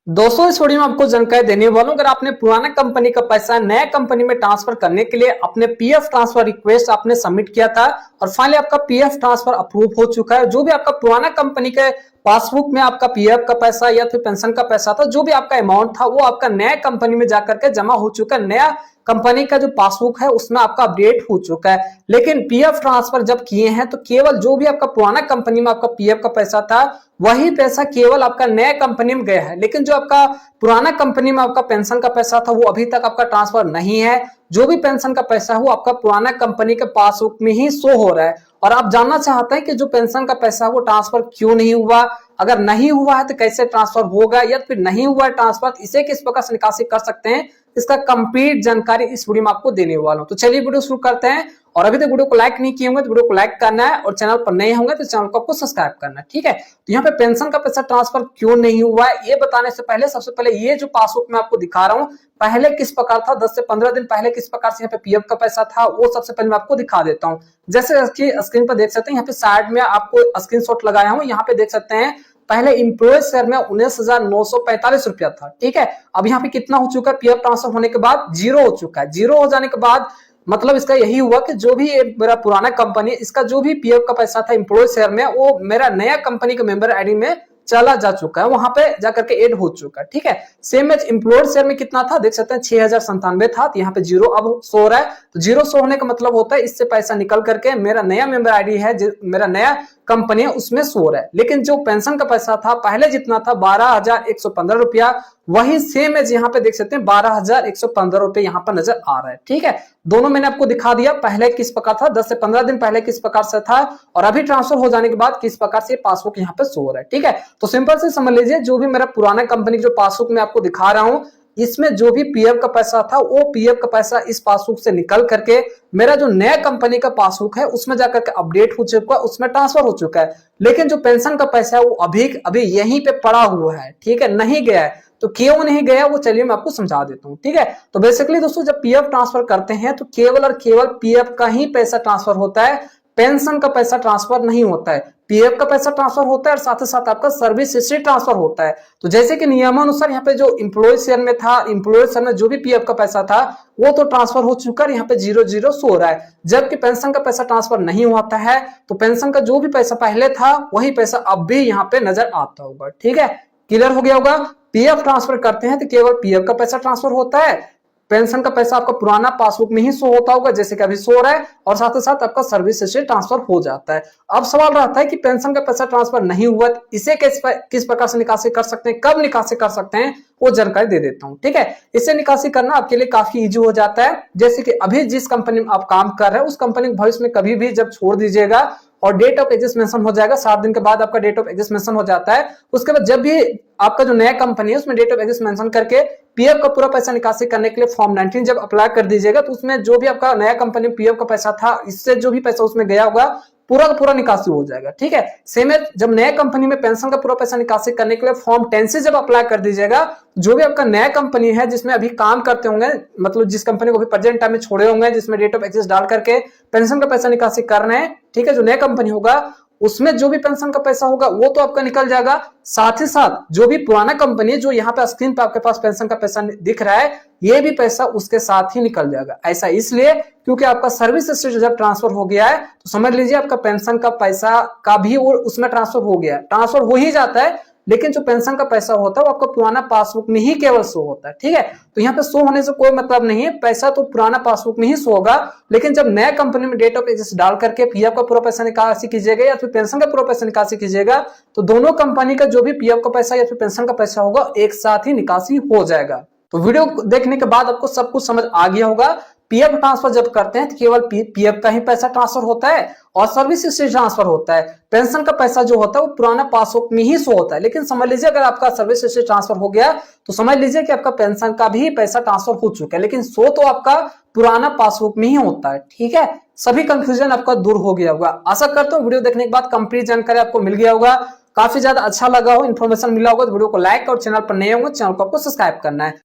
दोस्तों इस वीडियो में आपको जानकारी देने वाला हूं। अगर आपने पुराना कंपनी का पैसा नया कंपनी में ट्रांसफर करने के लिए अपने पीएफ ट्रांसफर रिक्वेस्ट आपने सबमिट किया था और फाइनली आपका पीएफ ट्रांसफर अप्रूव हो चुका है। जो भी आपका पुराना कंपनी के पासबुक में आपका पीएफ का पैसा या फिर पेंशन का पैसा था, जो भी आपका अमाउंट था वो आपका नया कंपनी में जाकर के जमा हो चुका है। नया कंपनी का जो पासबुक है उसमें आपका अपडेट हो चुका है। लेकिन पीएफ ट्रांसफर जब किए हैं तो केवल जो भी आपका पुराना कंपनी में आपका पीएफ का पैसा था वही पैसा केवल आपका नया कंपनी में गया है। लेकिन जो आपका पुराना कंपनी में आपका पेंशन का पैसा था वो अभी तक आपका ट्रांसफर नहीं है। जो भी पेंशन का पैसा है वो आपका पुराना कंपनी के पासबुक में ही शो हो रहा है। और आप जानना चाहते हैं कि जो पेंशन का पैसा है वो ट्रांसफर क्यों नहीं हुआ, अगर नहीं हुआ है तो कैसे ट्रांसफर होगा, या फिर नहीं हुआ है ट्रांसफर इसे किस प्रकार से निकासी कर सकते हैं, इसका कंप्लीट जानकारी इस वीडियो में आपको देने वाला हूं। तो चलिए वीडियो शुरू करते हैं। और अभी तक वीडियो को लाइक नहीं किए होंगे तो वीडियो को लाइक करना है, और चैनल पर नए होंगे तो चैनल को आपको सब्सक्राइब करना है, ठीक है। तो यहाँ पे पेंशन का पैसा ट्रांसफर क्यों नहीं हुआ है ये बताने से पहले सबसे पहले ये जो पासबुक मैं आपको दिखा रहा हूँ पहले किस प्रकार था, 10 से 15 दिन पहले किस प्रकार से यहाँ पे पीएफ का पैसा था वो सबसे पहले मैं आपको दिखा देता हूँ। जैसे कि स्क्रीन पर देख सकते हैं, यहाँ पे साइड में आपको स्क्रीनशॉट लगाया हूँ। यहाँ पे देख सकते हैं पहले इंप्लॉय शेयर में 19,945 रुपया था, ठीक है। अब यहाँ पे कितना हो चुका है, पीएफ ट्रांसफर होने के बाद जीरो हो चुका है। जीरो हो जाने के बाद मतलब इसका यही हुआ कि जो भी मेरा पुराना कंपनी इसका जो भी पीएफ का पैसा था इंप्लॉय शेयर में वो मेरा नया कंपनी के मेंबर आईडी में चला जा चुका है, वहां पे जाकर के ऐड हो चुका है, ठीक है। सेम एज इंप्लॉयर शेयर में कितना था देख सकते हैं 6,097 था, तो यहाँ पे जीरो अब शो रहा है। तो जीरो शो होने का मतलब होता है इससे पैसा निकल करके मेरा नया मेंबर आईडी है, मेरा नया कंपनी है उसमें शो रहा है। लेकिन जो पेंशन का पैसा था पहले जितना था 12,115 रुपया, वही सेम एज यहाँ पे देख सकते हैं 12,115 रुपए यहाँ पर नजर आ रहा है, ठीक है। दोनों मैंने आपको दिखा दिया पहले किस प्रकार था, 10 से 15 दिन पहले किस प्रकार से था, और अभी ट्रांसफर हो जाने के बाद किस प्रकार से पासबुक यहाँ पे शो हो रहा है, ठीक है। तो सिंपल से समझ लीजिए जो भी मेरा पुराना कंपनी जो पासबुक में आपको दिखा रहा हूं इसमें जो भी पीएफ का पैसा था वो पीएफ का पैसा इस पासबुक से निकल करके मेरा जो नया कंपनी का पासबुक है उसमें जाकर के अपडेट हो चुका है, उसमें ट्रांसफर हो चुका है। लेकिन जो पेंशन का पैसा है वो अभी यहीं पे पड़ा हुआ है, ठीक है, नहीं गया है। तो क्यों नहीं गया वो चलिए मैं आपको समझा देता हूं, ठीक है। तो बेसिकली दोस्तों जब पीएफ ट्रांसफर करते हैं तो केवल और केवल पीएफ का ही पैसा ट्रांसफर होता है, पेंशन का पैसा ट्रांसफर नहीं होता है। पीएफ का पैसा ट्रांसफर होता है और साथ ही साथ आपका सर्विस हिस्ट्री ट्रांसफर होता है। तो जैसे कि नियमानुसार यहाँ पे जो इंप्लॉय शेयर में था, इंप्लॉय शेयर में जो भी पीएफ का पैसा था वो तो ट्रांसफर हो चुका है, यहाँ पे 00 शो रहा है। जबकि पेंशन का पैसा ट्रांसफर नहीं होता है, तो पेंशन का जो भी पैसा पहले था वही पैसा अब भी यहाँ पे नजर आता होगा, ठीक है। क्लियर हो गया होगा। पीएफ ट्रांसफर करते हैं तो केवल पीएफ का पैसा ट्रांसफर होता है, पेंशन का पैसा आपका पुराना पासबुक में ही शो होता होगा जैसे कि अभी शो रहा है, और साथ ही साथ आपका सर्विस हिस्ट्री ट्रांसफर हो जाता है। अब सवाल रहता है कि पेंशन का पैसा ट्रांसफर नहीं हुआ तो इसे किस प्रकार से निकासी कर सकते हैं, कब निकासी कर सकते हैं वो जानकारी दे देता हूं, ठीक है। इससे निकासी करना आपके लिए काफी इजी हो जाता है। जैसे कि अभी जिस कंपनी में आप काम कर रहे हैं उस कंपनी को भविष्य में कभी भी जब छोड़ दीजिएगा और डेट ऑफ एग्जिस्ट मेंशन हो जाएगा, 7 दिन के बाद आपका डेट ऑफ एग्जिस्ट मेंशन हो जाता है। उसके बाद जब भी आपका जो नया कंपनी है उसमें डेट ऑफ एग्जिस्ट मेंशन करके पीएफ का पूरा पैसा निकासी करने के लिए फॉर्म 19 जब अप्लाई कर दीजिएगा तो उसमें जो भी आपका नया कंपनी पीएफ का पैसा था इससे जो भी पैसा उसमें गया होगा पूरा का पूरा निकासी हो जाएगा, ठीक है। सेम है जब नया कंपनी में पेंशन का पूरा पैसा निकासी करने के लिए फॉर्म 10 से जब अप्लाई कर दीजिएगा, जो भी आपका नया कंपनी है जिसमें अभी काम करते होंगे, मतलब जिस कंपनी को अभी प्रेजेंट टाइम में छोड़े होंगे जिसमें डेट ऑफ एग्जिस्ट डाल करके पेंशन का पैसा निकासी कर रहे हैं, ठीक है, जो नया कंपनी होगा उसमें जो भी पेंशन का पैसा होगा वो तो आपका निकल जाएगा। साथ ही साथ जो भी पुराना कंपनी है जो यहाँ पे स्क्रीन पे आपके पास पेंशन का पैसा दिख रहा है ये भी पैसा उसके साथ ही निकल जाएगा। ऐसा इसलिए क्योंकि आपका सर्विस हिस्ट्री जब ट्रांसफर हो गया है तो समझ लीजिए आपका पेंशन का पैसा का भी वो उसमें ट्रांसफर हो गया है। ट्रांसफर हो ही जाता है लेकिन जो पेंशन का पैसा होता है वो आपका पुराना पासबुक में ही केवल शो होता है, ठीक है। तो यहाँ पे शो होने से कोई मतलब नहीं है, पैसा तो पुराना पासबुक में ही शो होगा। लेकिन जब नया कंपनी में डेट ऑफ एग्जिस्ट डाल करके पीएफ का पूरा पैसा निकासी कीजिएगा या फिर पेंशन का पूरा पैसा निकासी कीजिएगा तो दोनों कंपनी का जो भी पीएफ का पैसा या फिर पेंशन का पैसा होगा एक साथ ही निकासी हो जाएगा। तो वीडियो देखने के बाद आपको सब कुछ समझ आ गया होगा। पीएफ ट्रांसफर जब करते हैं तो केवल पीएफ का ही पैसा ट्रांसफर होता है और सर्विस हिस्ट्री ट्रांसफर होता है। पेंशन का पैसा जो होता है वो पुराना पासबुक में ही शो होता है। लेकिन समझ लीजिए अगर आपका सर्विस हिस्ट्री ट्रांसफर हो गया तो समझ लीजिए कि आपका पेंशन का भी पैसा ट्रांसफर हो चुका है, लेकिन शो तो आपका पुराना पासबुक में ही होता है, ठीक है। सभी कंफ्यूजन आपका दूर हो गया होगा। आशा करता हूँ वीडियो देखने के बाद कंप्लीट जानकारी आपको मिल गया होगा, काफी ज्यादा अच्छा लगा हो, इन्फॉर्मेशन मिला होगा। तो वीडियो को लाइक और चैनल पर नए होंगे चैनल को आपको सब्सक्राइब करना है।